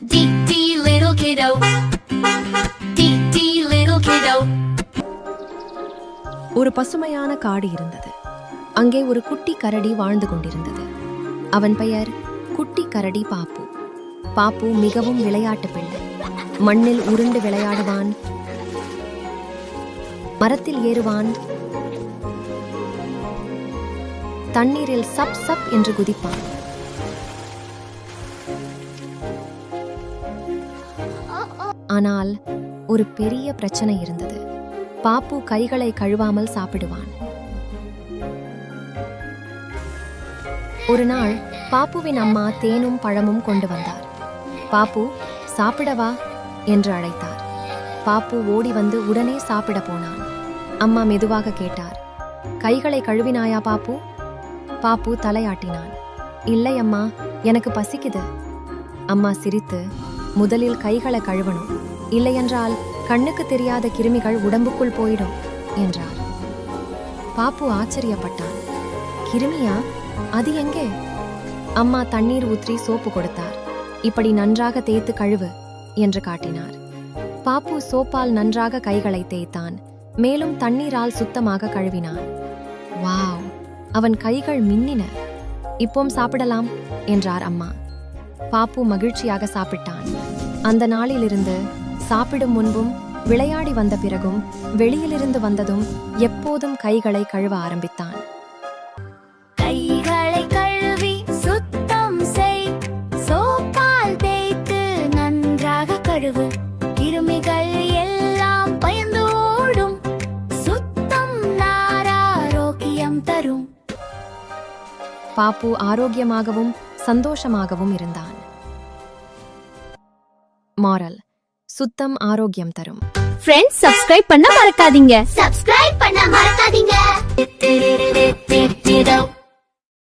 Dee dee little kiddo. Dee dee little kiddo. ஒரு பசுமையான காடு இருந்தது. அங்கே ஒரு குட்டி கரடி வாழ்ந்து கொண்டிருந்தது. அவன் பெயர் குட்டி கரடி பாப்பு. பாப்பு மிகவும் விளையாட்டு பிள்ளை. மண்ணில் உருண்டு விளையாடுவான், மரத்தில் ஏறுவான், தண்ணீரில் சப் சப் என்று குதிப்பான். ஆனால் ஒரு பெரிய பிரச்சனை இருந்தது. பாப்பு கைகளை கழுவாமல் சாப்பிடுவான். ஒரு நாள் பாப்புவின் அம்மா தேனும் பழமும் கொண்டு வந்தார். பாப்பு, சாப்பிடவா என்று அழைத்தார். பாப்பு ஓடி வந்து உடனே சாப்பிட போனான். அம்மா மெதுவாக கேட்டார், கைகளை கழுவினாயா பாப்பு? பாப்பு தலையாட்டினான். இல்லை அம்மா, எனக்கு பசிக்குது. அம்மா சிரித்து, முதலில் கைகளை கழுவணும், இல்லையென்றால் கண்ணுக்கு தெரியாத கிருமிகள் உடம்புக்குள் போயிடும் என்றார். பாப்பு ஆச்சரியப்பட்டான். கிருமியா? அது எங்கே? அம்மா தண்ணீர் ஊற்றி சோப்பு கொடுத்தார். இப்படி நன்றாக தேய்த்து கழுவு என்று காட்டினார். பாப்பு சோப்பால் நன்றாக கைகளை தேய்த்தான். மேலும் தண்ணீரால் சுத்தமாக கழுவினான். வாவ், அவன் கைகள் மின்னின. இப்போம் சாப்பிடலாம் என்றார் அம்மா. பாப்பு மகிழ்ச்சியாக சாப்பிட்டான். அந்த நாளிலிருந்து சாப்பிடும் முன்பும், விளையாடி வந்த பிறகும், வெளியிலிருந்து வந்ததும் எப்போதும் கைகளை கழுவ ஆரம்பித்தான். கைகளை கழுவி சுத்தம் செய், சோப்பால் தேய்த்து நன்றாக கழுவு, கிருமிகள் எல்லாம் பயந்து ஓடும், சுத்தம் ஆரோக்கியம் தரும். பாப்பு ஆரோக்கியமாகவும் சந்தோஷமாகவும் இருந்தான். மாரல்: சுத்தம் ஆரோக்கியம் தரும். ஃப்ரெண்ட்ஸ், சப்ஸ்கிரைப் பண்ண மறக்காதீங்க. சப்ஸ்கிரைப் பண்ண மறக்காதீங்க.